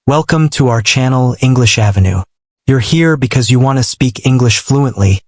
Welcome to our channel, English Avenue. You're here because you want to speak English fluently,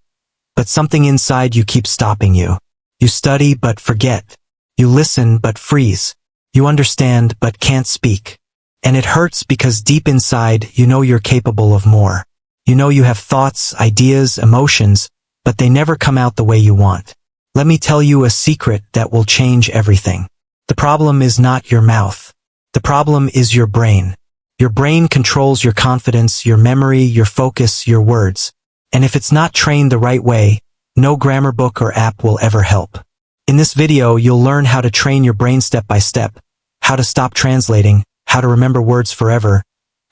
but something inside you keeps stopping you. You study but forget. You listen but freeze. You understand but can't speak. And it hurts because deep inside you know you're capable of more. You know you have thoughts, ideas, emotions, but they never come out the way you want. Let me tell you a secret that will change everything. The problem is not your mouth. The problem is your brain. Your brain controls your confidence, your memory, your focus, your words. And if it's not trained the right way, no grammar book or app will ever help. In this video, you'll learn how to train your brain step by step, how to stop translating, how to remember words forever,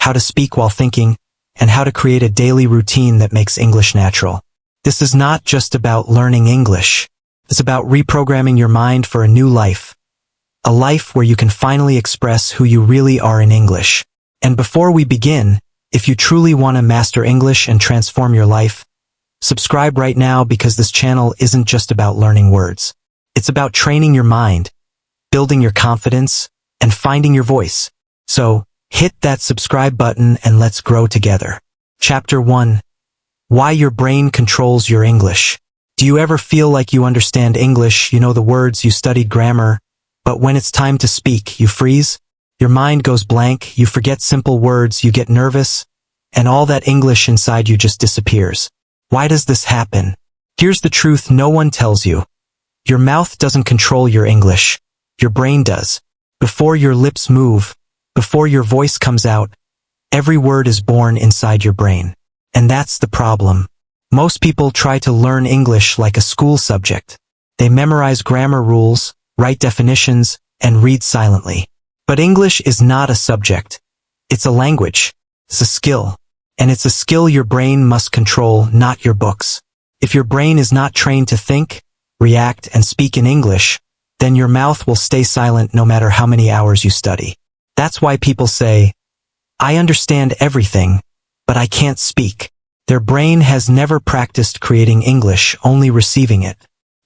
how to speak while thinking, and how to create a daily routine that makes English natural. This is not just about learning English. It's about reprogramming your mind for a new life. A life where you can finally express who you really are in English. And before we begin, if you truly want to master English and transform your life, subscribe right now because this channel isn't just about learning words. It's about training your mind, building your confidence, and finding your voice. So, hit that subscribe button and let's grow together. Chapter 1. Why your brain controls your English. Do you ever feel like you understand English, you know the words, you studied grammar, but when it's time to speak, you freeze? Your mind goes blank, you forget simple words, you get nervous, and all that English inside you just disappears. Why does this happen? Here's the truth no one tells you. Your mouth doesn't control your English. Your brain does. Before your lips move, before your voice comes out, every word is born inside your brain. And that's the problem. Most people try to learn English like a school subject. They memorize grammar rules, write definitions, and read silently. But English is not a subject. It's a language. It's a skill. And it's a skill your brain must control, not your books. If your brain is not trained to think, react, and speak in English, then your mouth will stay silent no matter how many hours you study. That's why people say, I understand everything, but I can't speak. Their brain has never practiced creating English, only receiving it.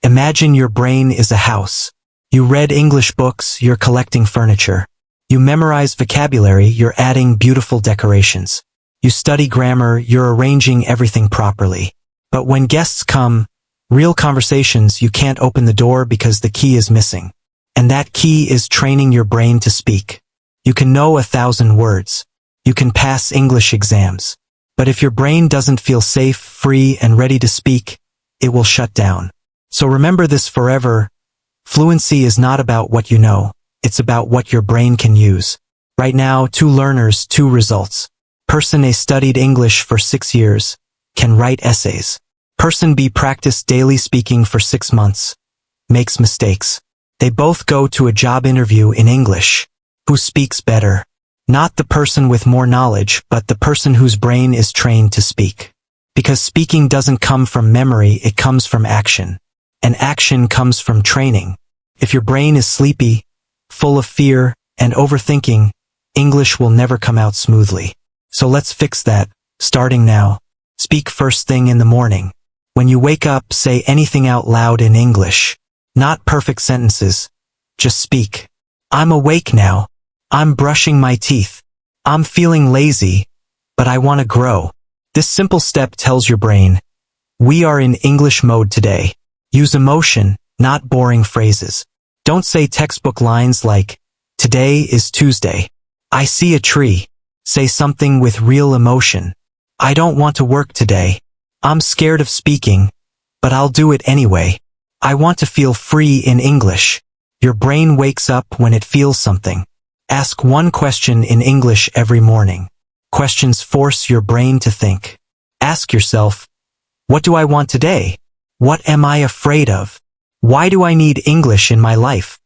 Imagine your brain is a house. You read English books, you're collecting furniture. You memorize vocabulary, you're adding beautiful decorations. You study grammar, you're arranging everything properly. But when guests come, real conversations, you can't open the door because the key is missing. And that key is training your brain to speak. You can know 1,000 words. You can pass English exams. But if your brain doesn't feel safe, free, and ready to speak, it will shut down. So remember this forever. Fluency is not about what you know. It's about what your brain can use. Right now, 2 learners, 2 results. Person A studied English for 6 years, can write essays. Person B practiced daily speaking for 6 months, makes mistakes. They both go to a job interview in English. Who speaks better? Not the person with more knowledge, but the person whose brain is trained to speak. Because speaking doesn't come from memory, it comes from action. And action comes from training. If your brain is sleepy, full of fear, and overthinking, English will never come out smoothly. So let's fix that, starting now. Speak first thing in the morning. When you wake up, say anything out loud in English. Not perfect sentences. Just speak. I'm awake now. I'm brushing my teeth. I'm feeling lazy, but I want to grow. This simple step tells your brain, we are in English mode today. Use emotion, not boring phrases. Don't say textbook lines like, today is Tuesday. I see a tree. Say something with real emotion. I don't want to work today. I'm scared of speaking, but I'll do it anyway. I want to feel free in English. Your brain wakes up when it feels something. Ask 1 question in English every morning. Questions force your brain to think. Ask yourself, what do I want today? What am I afraid of? Why do I need English in my life?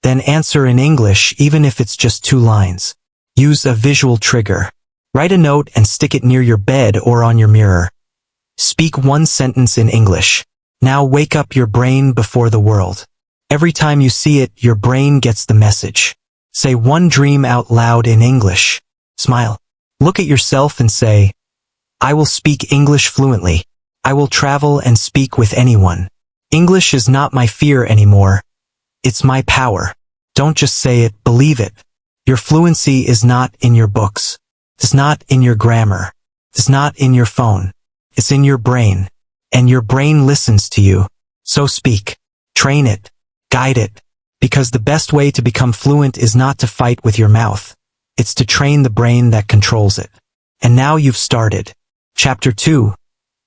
Then answer in English even if it's just 2 lines. Use a visual trigger. Write a note and stick it near your bed or on your mirror. Speak 1 sentence in English. Now wake up your brain before the world. Every time you see it, your brain gets the message. Say 1 dream out loud in English. Smile. Look at yourself and say, I will speak English fluently. I will travel and speak with anyone. English is not my fear anymore. It's my power. Don't just say it, believe it. Your fluency is not in your books. It's not in your grammar. It's not in your phone. It's in your brain. And your brain listens to you. So speak. Train it. Guide it. Because the best way to become fluent is not to fight with your mouth. It's to train the brain that controls it. And now you've started. Chapter 2.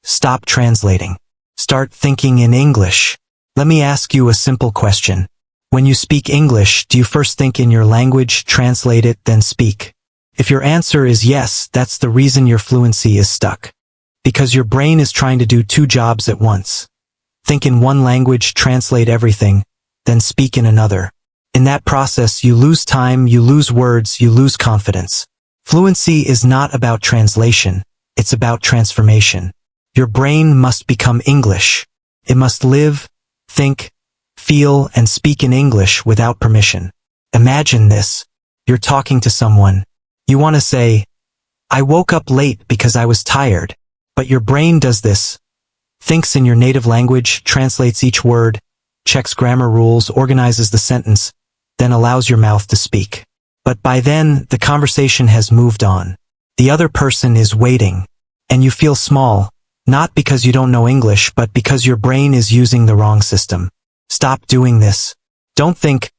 Stop translating. Start thinking in English. Let me ask you a simple question. When you speak English, do you first think in your language, translate it, then speak? If your answer is yes, that's the reason your fluency is stuck. Because your brain is trying to do two jobs at once. Think in one language, translate everything, then speak in another. In that process, you lose time, you lose words, you lose confidence. Fluency is not about translation, it's about transformation. Your brain must become English. It must live, think, feel, and speak in English without permission. Imagine this. You're talking to someone. You want to say, I woke up late because I was tired. But your brain does this. Thinks in your native language, translates each word, checks grammar rules, organizes the sentence, then allows your mouth to speak. But by then, the conversation has moved on. The other person is waiting. And you feel small, not because you don't know English, but because your brain is using the wrong system. Stop doing this. Don't think,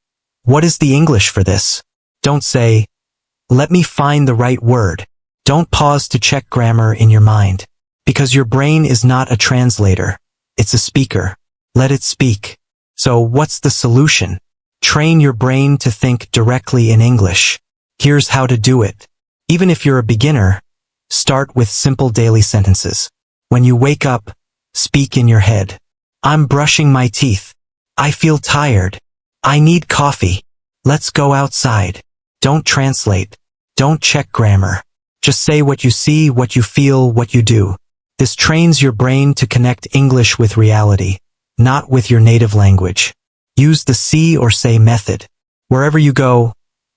what is the English for this? Don't say, let me find the right word. Don't pause to check grammar in your mind. Because your brain is not a translator. It's a speaker. Let it speak. So what's the solution? Train your brain to think directly in English. Here's how to do it. Even if you're a beginner, start with simple daily sentences. When you wake up, speak in your head. I'm brushing my teeth. I feel tired. I need coffee. Let's go outside. Don't translate. Don't check grammar. Just say what you see, what you feel, what you do. This trains your brain to connect English with reality, not with your native language. Use the see or say method. Wherever you go,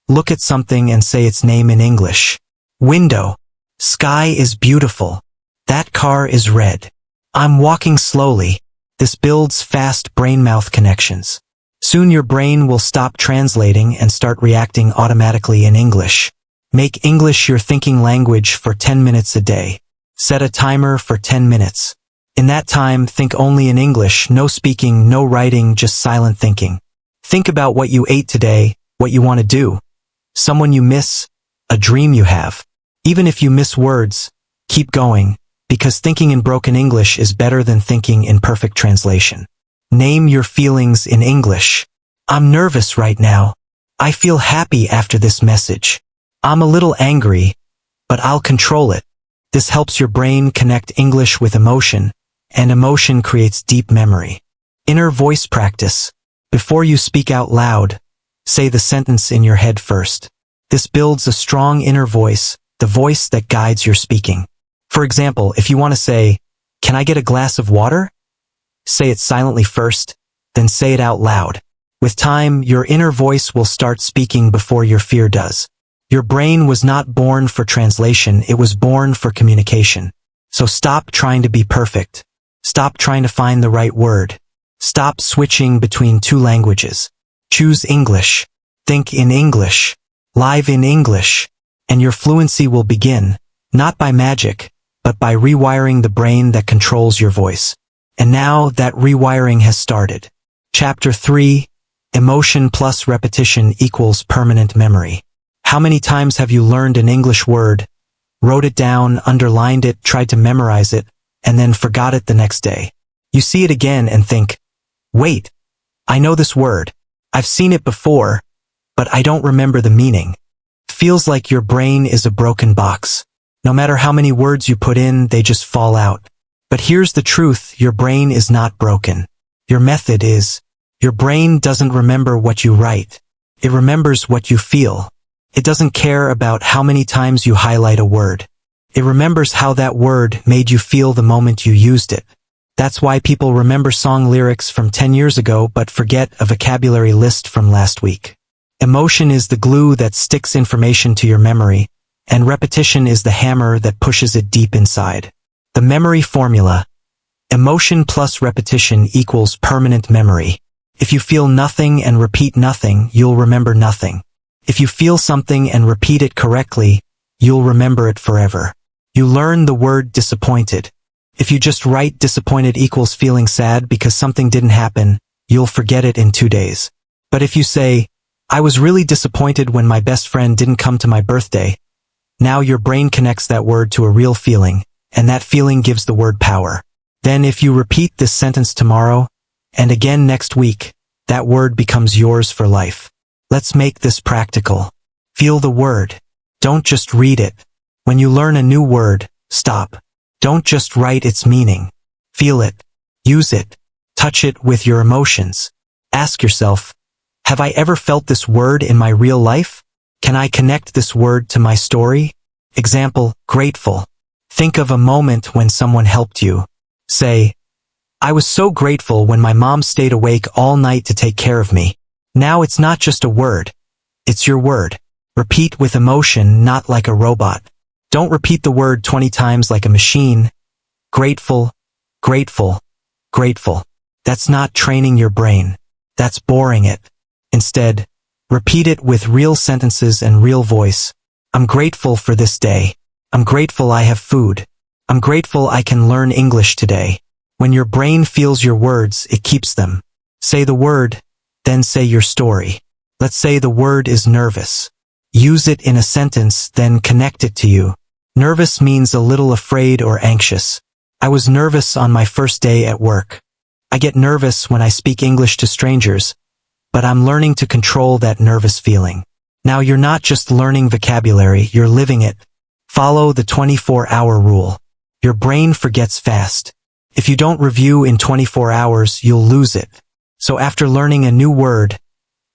look at something and say its name in English. Window. Sky is beautiful. That car is red. I'm walking slowly. This builds fast brain-mouth connections. Soon your brain will stop translating and start reacting automatically in English. Make English your thinking language for 10 minutes a day. Set a timer for 10 minutes. In that time, think only in English, no speaking, no writing, just silent thinking. Think about what you ate today, what you want to do, someone you miss, a dream you have. Even if you miss words, keep going, because thinking in broken English is better than thinking in perfect translation. Name your feelings in English. I'm nervous right now. I feel happy after this message. I'm a little angry, but I'll control it. This helps your brain connect English with emotion, and emotion creates deep memory. Inner voice practice. Before you speak out loud, say the sentence in your head first. This builds a strong inner voice, the voice that guides your speaking. For example, if you want to say, "Can I get a glass of water?" Say it silently first, then say it out loud. With time, your inner voice will start speaking before your fear does. Your brain was not born for translation, it was born for communication. So stop trying to be perfect. Stop trying to find the right word. Stop switching between two languages. Choose English. Think in English. Live in English. And your fluency will begin, not by magic, but by rewiring the brain that controls your voice. And now that rewiring has started. Chapter 3. Emotion plus repetition equals permanent memory. How many times have you learned an English word, wrote it down, underlined it, tried to memorize it, and then forgot it the next day? You see it again and think, wait, I know this word. I've seen it before, but I don't remember the meaning. Feels like your brain is a broken box. No matter how many words you put in, they just fall out. But here's the truth, your brain is not broken. Your method is. Your brain doesn't remember what you write. It remembers what you feel. It doesn't care about how many times you highlight a word. It remembers how that word made you feel the moment you used it. That's why people remember song lyrics from 10 years ago but forget a vocabulary list from last week. Emotion is the glue that sticks information to your memory, and repetition is the hammer that pushes it deep inside. The memory formula. Emotion plus repetition equals permanent memory. If you feel nothing and repeat nothing, you'll remember nothing. If you feel something and repeat it correctly, you'll remember it forever. You learn the word disappointed. If you just write disappointed equals feeling sad because something didn't happen, you'll forget it in 2 days. But if you say, I was really disappointed when my best friend didn't come to my birthday, now your brain connects that word to a real feeling, and that feeling gives the word power. Then if you repeat this sentence tomorrow, and again next week, that word becomes yours for life. Let's make this practical. Feel the word. Don't just read it. When you learn a new word, stop. Don't just write its meaning. Feel it. Use it. Touch it with your emotions. Ask yourself, have I ever felt this word in my real life? Can I connect this word to my story? Example, grateful. Think of a moment when someone helped you. Say, I was so grateful when my mom stayed awake all night to take care of me. Now it's not just a word. It's your word. Repeat with emotion, not like a robot. Don't repeat the word 20 times like a machine. Grateful, grateful, grateful. That's not training your brain. That's boring it. Instead, repeat it with real sentences and real voice. I'm grateful for this day. I'm grateful I have food. I'm grateful I can learn English today. When your brain feels your words, it keeps them. Say the word, then say your story. Let's say the word is nervous. Use it in a sentence, then connect it to you. Nervous means a little afraid or anxious. I was nervous on my first day at work. I get nervous when I speak English to strangers, but I'm learning to control that nervous feeling. Now you're not just learning vocabulary, you're living it. Follow the 24-hour rule. Your brain forgets fast. If you don't review in 24 hours, you'll lose it. So after learning a new word,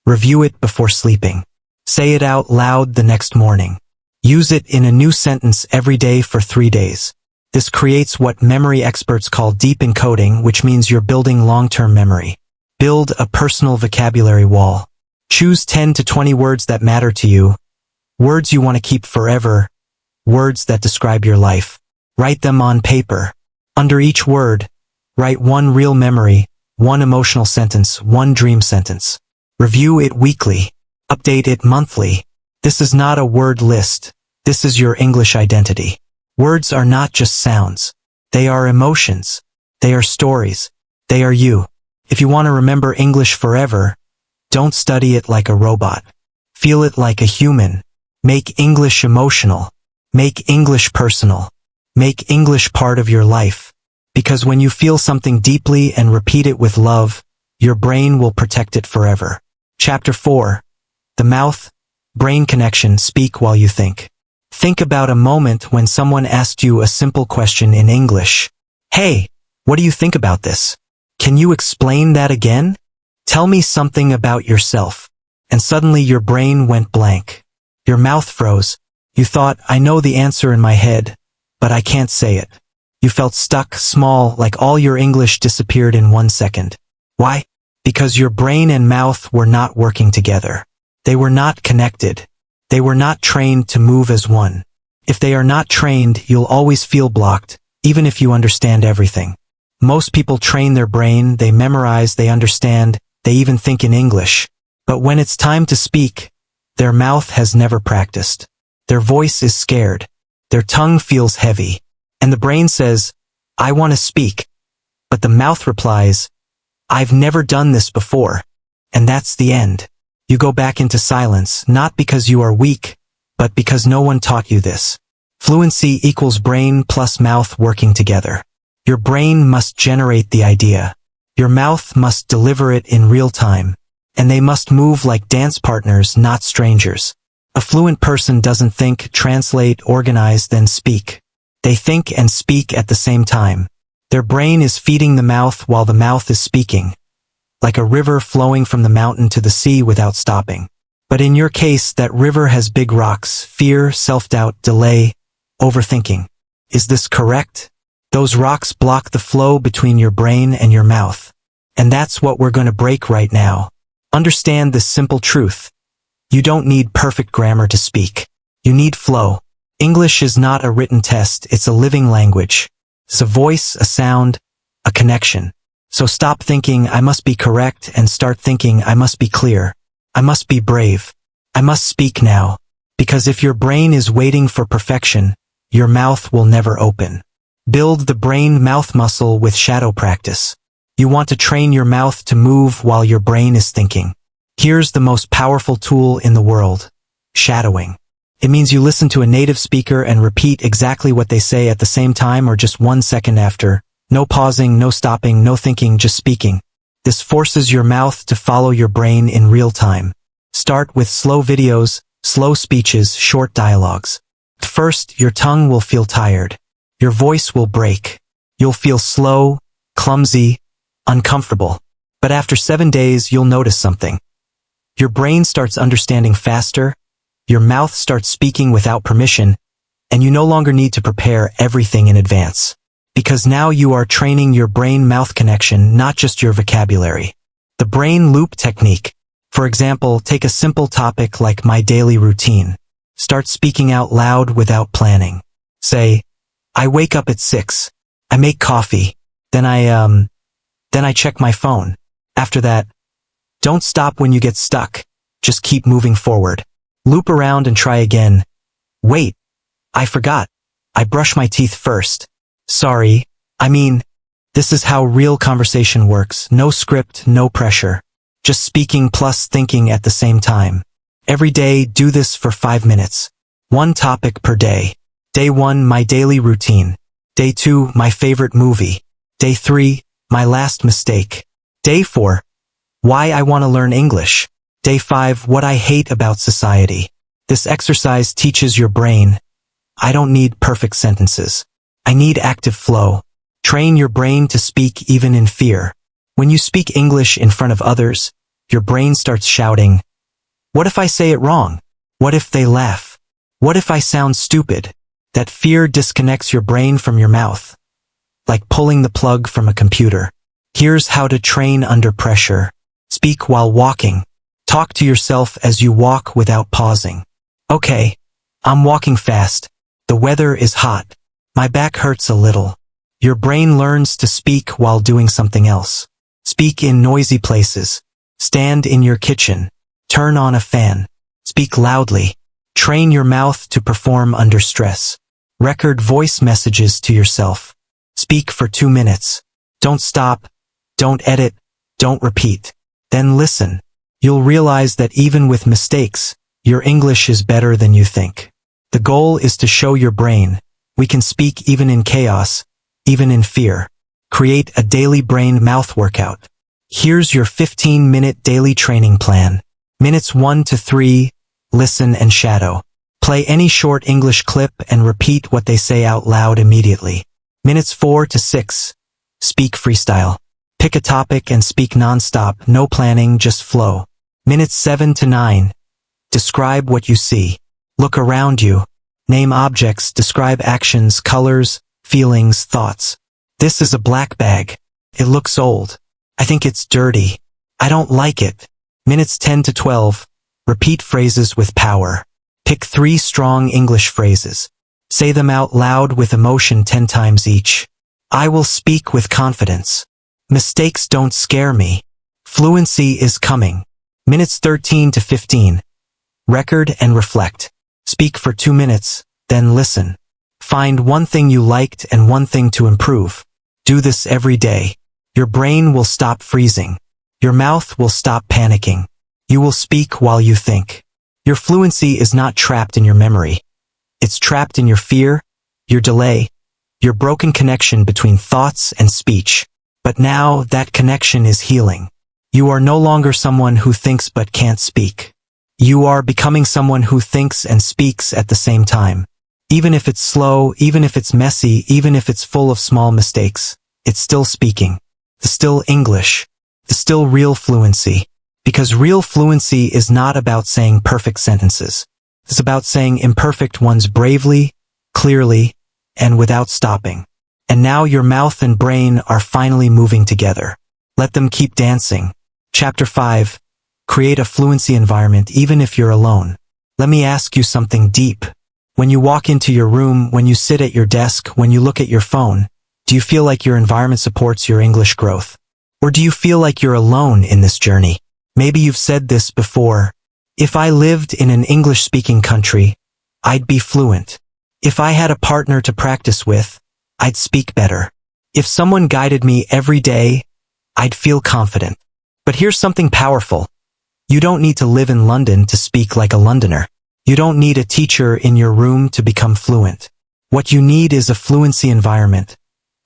review it before sleeping. Say it out loud the next morning. Use it in a new sentence every day for 3 days. This creates what memory experts call deep encoding, which means you're building long-term memory. Build a personal vocabulary wall. Choose 10 to 20 words that matter to you. Words you want to keep forever. Words that describe your life. Write them on paper. Under each word, write one real memory, one emotional sentence, one dream sentence. Review it weekly. Update it monthly. This is not a word list. This is your English identity. Words are not just sounds. They are emotions. They are stories. They are you. If you want to remember English forever, don't study it like a robot. Feel it like a human. Make English emotional. Make English personal. Make English part of your life. Because when you feel something deeply and repeat it with love, your brain will protect it forever. Chapter 4. The mouth, brain connection. Speak while you think. Think about a moment when someone asked you a simple question in English. Hey, what do you think about this? Can you explain that again? Tell me something about yourself. And suddenly your brain went blank. Your mouth froze. You thought, I know the answer in my head, but I can't say it. You felt stuck, small, like all your English disappeared in 1 second. Why? Because your brain and mouth were not working together. They were not connected. They were not trained to move as one. If they are not trained, you'll always feel blocked, even if you understand everything. Most people train their brain, they memorize, they understand, they even think in English. But when it's time to speak, their mouth has never practiced. Their voice is scared. Their tongue feels heavy. And the brain says, I want to speak. But the mouth replies, I've never done this before. And that's the end. You go back into silence, not because you are weak, but because no one taught you this. Fluency equals brain plus mouth working together. Your brain must generate the idea. Your mouth must deliver it in real time. And they must move like dance partners, not strangers. A fluent person doesn't think, translate, organize, then speak. They think and speak at the same time. Their brain is feeding the mouth while the mouth is speaking. Like a river flowing from the mountain to the sea without stopping. But in your case, that river has big rocks, fear, self-doubt, delay, overthinking. Is this correct? Those rocks block the flow between your brain and your mouth. And that's what we're going to break right now. Understand this simple truth. You don't need perfect grammar to speak. You need flow. English is not a written test, it's a living language. It's a voice, a sound, a connection. So stop thinking, I must be correct, and start thinking, I must be clear. I must be brave. I must speak now. Because if your brain is waiting for perfection, your mouth will never open. Build the brain-mouth muscle with shadow practice. You want to train your mouth to move while your brain is thinking. Here's the most powerful tool in the world: shadowing. It means you listen to a native speaker and repeat exactly what they say at the same time or just 1 second after. No pausing, no stopping, no thinking, just speaking. This forces your mouth to follow your brain in real time. Start with slow videos, slow speeches, short dialogues. First, your tongue will feel tired. Your voice will break. You'll feel slow, clumsy, uncomfortable. But after 7 days, you'll notice something. Your brain starts understanding faster, your mouth starts speaking without permission, and you no longer need to prepare everything in advance. Because now you are training your brain-mouth connection, not just your vocabulary. The brain loop technique. For example, take a simple topic like my daily routine. Start speaking out loud without planning. Say, I wake up at 6. I make coffee. Then I check my phone. After that, don't stop when you get stuck. Just keep moving forward. Loop around and try again. Wait, I forgot. I brush my teeth first. Sorry, this is how real conversation works. No script, no pressure. Just speaking plus thinking at the same time. Every day, do this for 5 minutes. 1 topic per day. Day 1, my daily routine. Day 2, my favorite movie. Day 3, my last mistake. Day 4, why I want to learn English. Day 5, what I hate about society. This exercise teaches your brain, I don't need perfect sentences. I need active flow. Train your brain to speak even in fear. When you speak English in front of others, your brain starts shouting, what if I say it wrong? What if they laugh? What if I sound stupid? That fear disconnects your brain from your mouth, like pulling the plug from a computer. Here's how to train under pressure. Speak while walking. Talk to yourself as you walk without pausing. Okay, I'm walking fast. The weather is hot. My back hurts a little. Your brain learns to speak while doing something else. Speak in noisy places. Stand in your kitchen. Turn on a fan. Speak loudly. Train your mouth to perform under stress. Record voice messages to yourself. Speak for 2 minutes. Don't stop. Don't edit. Don't repeat. Then listen. You'll realize that even with mistakes, your English is better than you think. The goal is to show your brain, we can speak even in chaos, even in fear. Create a daily brain-mouth workout. Here's your 15-minute daily training plan. Minutes 1 to 3, listen and shadow. Play any short English clip and repeat what they say out loud immediately. Minutes 4 to 6, speak freestyle. Pick a topic and speak non-stop, no planning, just flow. Minutes 7 to 9, describe what you see. Look around you. Name objects, describe actions, colors, feelings, thoughts. This is a black bag. It looks old. I think it's dirty. I don't like it. Minutes 10 to 12, repeat phrases with power. Pick 3 strong English phrases. Say them out loud with emotion 10 times each. I will speak with confidence. Mistakes don't scare me. Fluency is coming. Minutes 13 to 15. Record and reflect. Speak for 2 minutes, then listen. Find one thing you liked and one thing to improve. Do this every day. Your brain will stop freezing. Your mouth will stop panicking. You will speak while you think. Your fluency is not trapped in your memory. It's trapped in your fear, your delay, your broken connection between thoughts and speech. But now that connection is healing. You are no longer someone who thinks but can't speak. You are becoming someone who thinks and speaks at the same time. Even if it's slow, even if it's messy, even if it's full of small mistakes, it's still speaking. The still English. The still real fluency. Because real fluency is not about saying perfect sentences. It's about saying imperfect ones bravely, clearly, and without stopping. And now your mouth and brain are finally moving together. Let them keep dancing. Chapter 5. Create a fluency environment even if you're alone. Let me ask you something deep. When you walk into your room, when you sit at your desk, when you look at your phone, do you feel like your environment supports your English growth? Or do you feel like you're alone in this journey? Maybe you've said this before. If I lived in an English-speaking country, I'd be fluent. If I had a partner to practice with, I'd speak better. If someone guided me every day, I'd feel confident. But here's something powerful. You don't need to live in London to speak like a Londoner. You don't need a teacher in your room to become fluent. What you need is a fluency environment,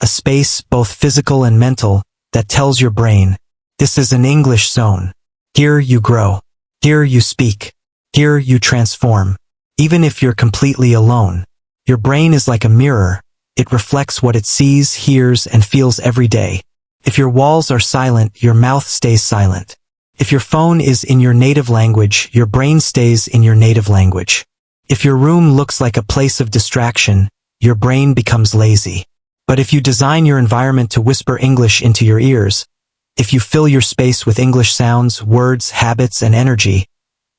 a space, both physical and mental, that tells your brain, this is an English zone. Here you grow. Here you speak. Here you transform. Even if you're completely alone, your brain is like a mirror. It reflects what it sees, hears, and feels every day. If your walls are silent, your mouth stays silent. If your phone is in your native language, your brain stays in your native language. If your room looks like a place of distraction, your brain becomes lazy. But if you design your environment to whisper English into your ears, if you fill your space with English sounds, words, habits, and energy,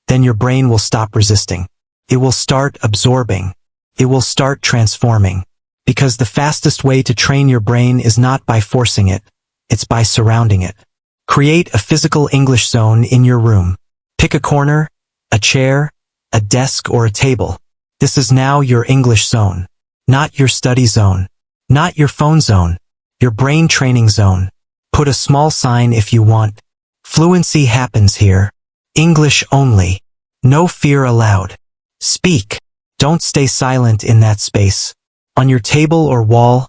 then your brain will stop resisting. It will start absorbing. It will start transforming. Because the fastest way to train your brain is not by forcing it, it's by surrounding it. Create a physical English zone in your room. Pick a corner, a chair, a desk, or a table. This is now your English zone. Not your study zone. Not your phone zone. Your brain training zone. Put a small sign if you want. Fluency happens here. English only. No fear allowed. Speak. Don't stay silent in that space. On your table or wall,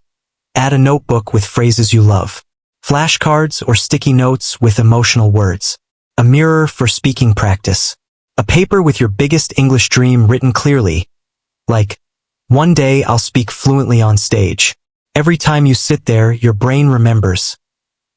add a notebook with phrases you love. Flashcards or sticky notes with emotional words. A mirror for speaking practice. A paper with your biggest English dream written clearly. Like, one day I'll speak fluently on stage. Every time you sit there, your brain remembers.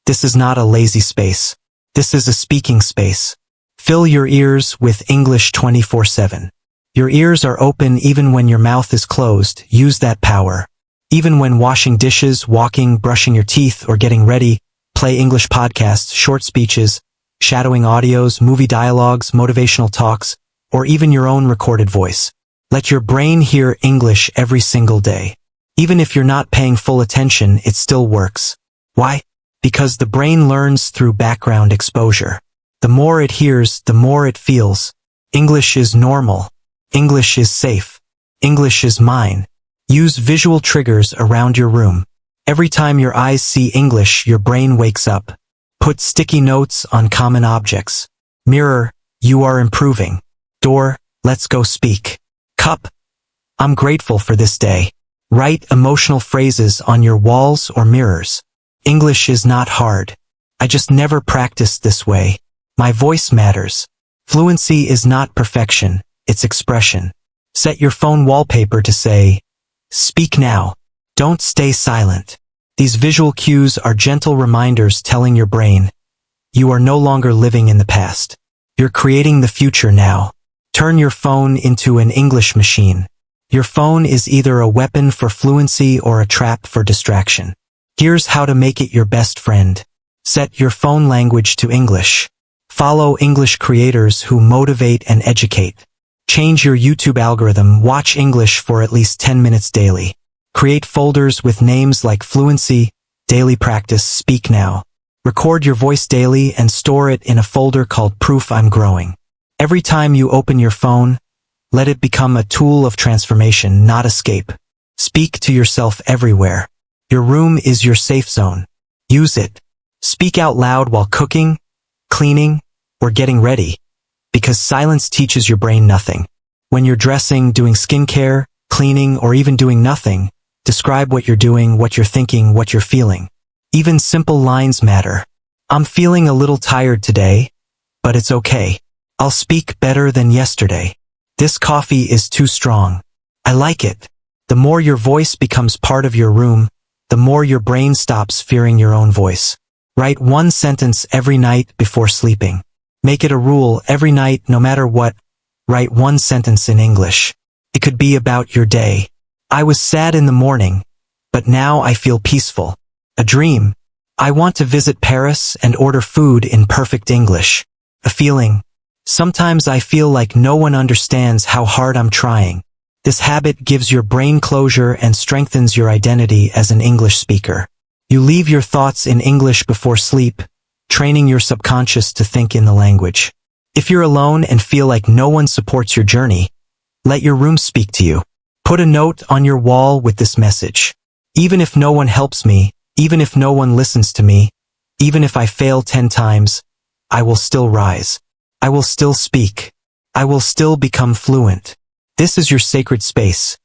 This is not a lazy space. This is a speaking space. Fill your ears with English 24/7. Your ears are open even when your mouth is closed. Use that power. Even when washing dishes, walking, brushing your teeth, or getting ready, play English podcasts, short speeches, shadowing audios, movie dialogues, motivational talks, or even your own recorded voice. Let your brain hear English every single day. Even if you're not paying full attention, it still works. Why? Because the brain learns through background exposure. The more it hears, the more it feels. English is normal. English is safe. English is mine. Use visual triggers around your room. Every time your eyes see English, your brain wakes up. Put sticky notes on common objects. Mirror, you are improving. Door, let's go speak. Cup, I'm grateful for this day. Write emotional phrases on your walls or mirrors. English is not hard. I just never practiced this way. My voice matters. Fluency is not perfection. It's expression. Set your phone wallpaper to say, speak now. Don't stay silent. These visual cues are gentle reminders telling your brain, you are no longer living in the past. You're creating the future now. Turn your phone into an English machine. Your phone is either a weapon for fluency or a trap for distraction. Here's how to make it your best friend. Set your phone language to English. Follow English creators who motivate and educate. Change your YouTube algorithm. Watch English for at least 10 minutes daily. Create folders with names like Fluency, Daily Practice, Speak Now. Record your voice daily and store it in a folder called Proof I'm Growing. Every time you open your phone, let it become a tool of transformation, not escape. Speak to yourself everywhere. Your room is your safe zone. Use it. Speak out loud while cooking, cleaning, or getting ready. Because silence teaches your brain nothing. When you're dressing, doing skincare, cleaning, or even doing nothing, describe what you're doing, what you're thinking, what you're feeling. Even simple lines matter. I'm feeling a little tired today, but it's okay. I'll speak better than yesterday. This coffee is too strong. I like it. The more your voice becomes part of your room, the more your brain stops fearing your own voice. Write one sentence every night before sleeping. Make it a rule every night, no matter what. Write one sentence in English. It could be about your day. I was sad in the morning, but now I feel peaceful. A dream. I want to visit Paris and order food in perfect English. A feeling. Sometimes I feel like no one understands how hard I'm trying. This habit gives your brain closure and strengthens your identity as an English speaker. You leave your thoughts in English before sleep, training your subconscious to think in the language. If you're alone and feel like no one supports your journey, let your room speak to you. Put a note on your wall with this message. Even if no one helps me, even if no one listens to me, even if I fail 10 times, I will still rise. I will still speak. I will still become fluent. This is your sacred space,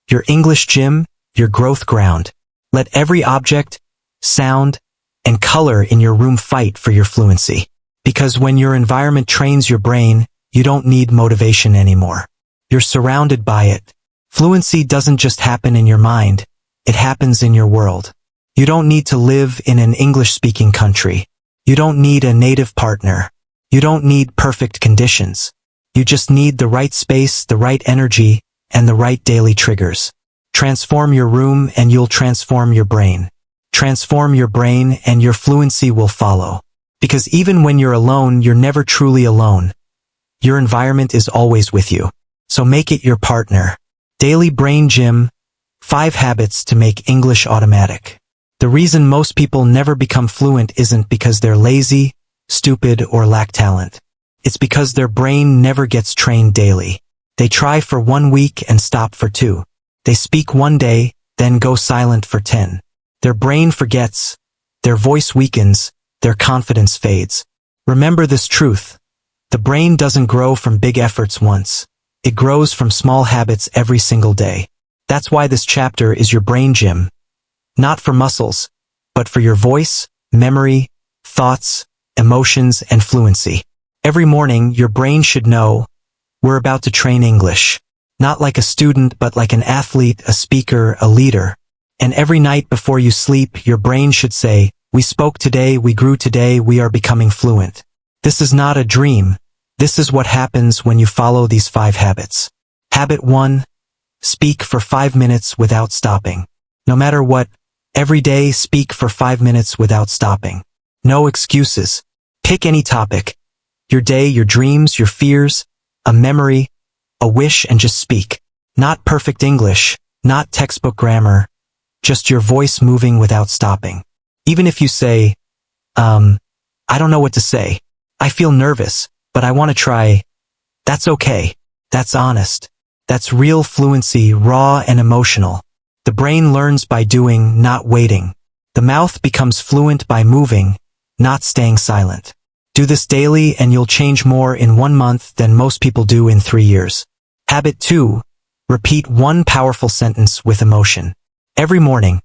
your English gym, your growth ground. Let every object, sound, and color in your room fight for your fluency. Because when your environment trains your brain, you don't need motivation anymore. You're surrounded by it. Fluency doesn't just happen in your mind, it happens in your world. You don't need to live in an English-speaking country. You don't need a native partner. You don't need perfect conditions. You just need the right space, the right energy, and the right daily triggers. Transform your room and you'll transform your brain. Transform your brain and your fluency will follow. Because even when you're alone, you're never truly alone. Your environment is always with you. So make it your partner. Daily Brain Gym, 5 habits to make English automatic. The reason most people never become fluent isn't because they're lazy, stupid, or lack talent. It's because their brain never gets trained daily. They try for 1 week and stop for 2. They speak 1 day, then go silent for 10. Their brain forgets, their voice weakens, their confidence fades. Remember this truth. The brain doesn't grow from big efforts once. It grows from small habits every single day. That's why this chapter is your brain gym. Not for muscles, but for your voice, memory, thoughts, emotions, and fluency. Every morning, your brain should know, we're about to train English. Not like a student, but like an athlete, a speaker, a leader. And every night before you sleep, your brain should say, we spoke today, we grew today, we are becoming fluent. This is not a dream. This is what happens when you follow these 5 habits. Habit 1. Speak for 5 minutes without stopping. No matter what, every day speak for 5 minutes without stopping. No excuses. Pick any topic. Your day, your dreams, your fears, a memory, a wish, and just speak. Not perfect English, not textbook grammar, just your voice moving without stopping. Even if you say, I don't know what to say. I feel nervous, but I want to try. That's okay. That's honest. That's real fluency, raw and emotional. The brain learns by doing, not waiting. The mouth becomes fluent by moving, not staying silent. Do this daily and you'll change more in 1 month than most people do in 3 years. Habit 2. Repeat 1 powerful sentence with emotion. Every morning,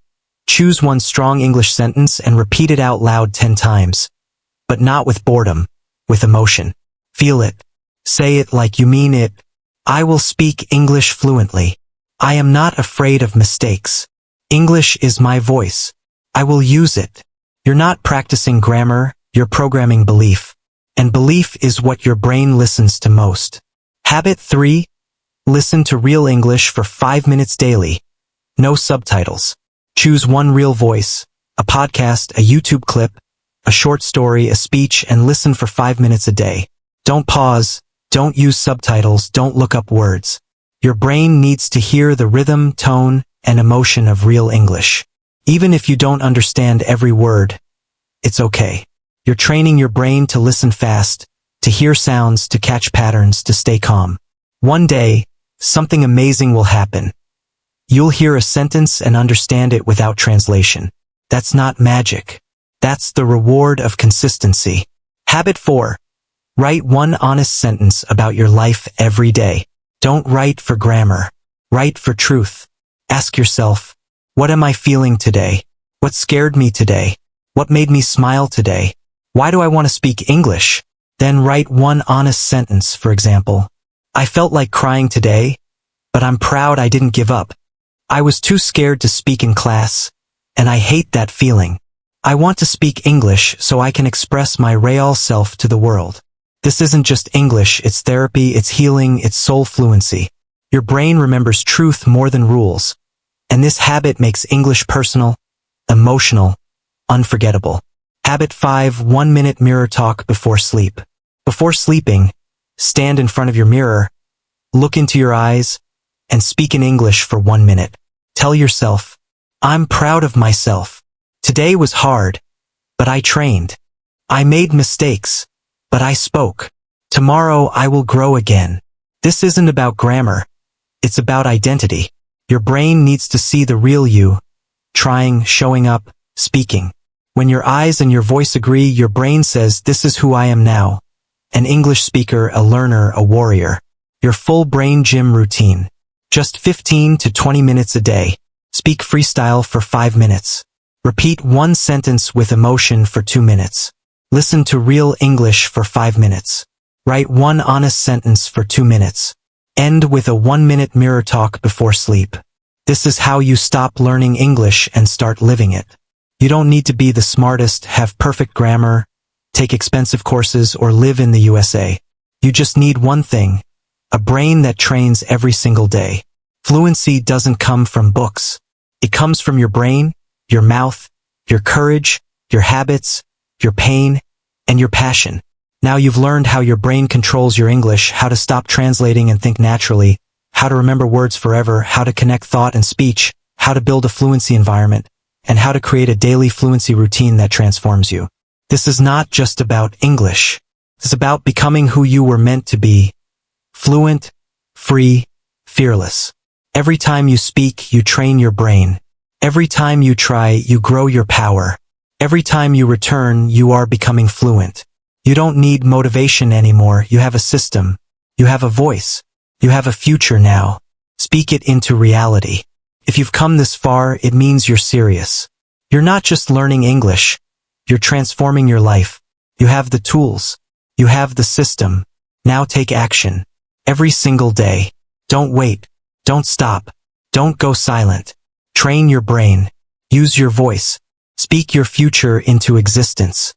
choose 1 strong English sentence and repeat it out loud 10 times. But not with boredom, with emotion. Feel it. Say it like you mean it. I will speak English fluently. I am not afraid of mistakes. English is my voice. I will use it. You're not practicing grammar, you're programming belief. And belief is what your brain listens to most. Habit 3. Listen to real English for 5 minutes daily. No subtitles. Choose 1 real voice, a podcast, a YouTube clip, a short story, a speech, and listen for 5 minutes a day. Don't pause, don't use subtitles, don't look up words. Your brain needs to hear the rhythm, tone, and emotion of real English. Even if you don't understand every word, it's okay. You're training your brain to listen fast, to hear sounds, to catch patterns, to stay calm. One day, something amazing will happen. You'll hear a sentence and understand it without translation. That's not magic. That's the reward of consistency. Habit 4. Write 1 honest sentence about your life every day. Don't write for grammar. Write for truth. Ask yourself, what am I feeling today? What scared me today? What made me smile today? Why do I want to speak English? Then write 1 honest sentence, for example. I felt like crying today, but I'm proud I didn't give up. I was too scared to speak in class, and I hate that feeling. I want to speak English so I can express my real self to the world. This isn't just English, it's therapy, it's healing, it's soul fluency. Your brain remembers truth more than rules, and this habit makes English personal, emotional, unforgettable. Habit 5. 1-minute mirror talk before sleep. Before sleeping, stand in front of your mirror, look into your eyes, and speak in English for 1 minute. Tell yourself, I'm proud of myself. Today was hard, but I trained. I made mistakes, but I spoke. Tomorrow I will grow again. This isn't about grammar. It's about identity. Your brain needs to see the real you, trying, showing up, speaking. When your eyes and your voice agree, your brain says, this is who I am now. An English speaker, a learner, a warrior. Your full brain gym routine. Just 15 to 20 minutes a day. Speak freestyle for 5 minutes. Repeat one sentence with emotion for 2 minutes. Listen to real English for 5 minutes. Write one honest sentence for 2 minutes. End with a 1-minute mirror talk before sleep. This is how you stop learning English and start living it. You don't need to be the smartest, have perfect grammar, take expensive courses, or live in the USA. You just need one thing: a brain that trains every single day. Fluency doesn't come from books. It comes from your brain, your mouth, your courage, your habits, your pain, and your passion. Now you've learned how your brain controls your English, how to stop translating and think naturally, how to remember words forever, how to connect thought and speech, how to build a fluency environment, and how to create a daily fluency routine that transforms you. This is not just about English. It's about becoming who you were meant to be. Fluent, free, fearless. Every time you speak, you train your brain. Every time you try, you grow your power. Every time you return, you are becoming fluent. You don't need motivation anymore. You have a system. You have a voice. You have a future now. Speak it into reality. If you've come this far, it means you're serious. You're not just learning English. You're transforming your life. You have the tools. You have the system. Now take action. Every single day. Don't wait. Don't stop. Don't go silent. Train your brain. Use your voice. Speak your future into existence.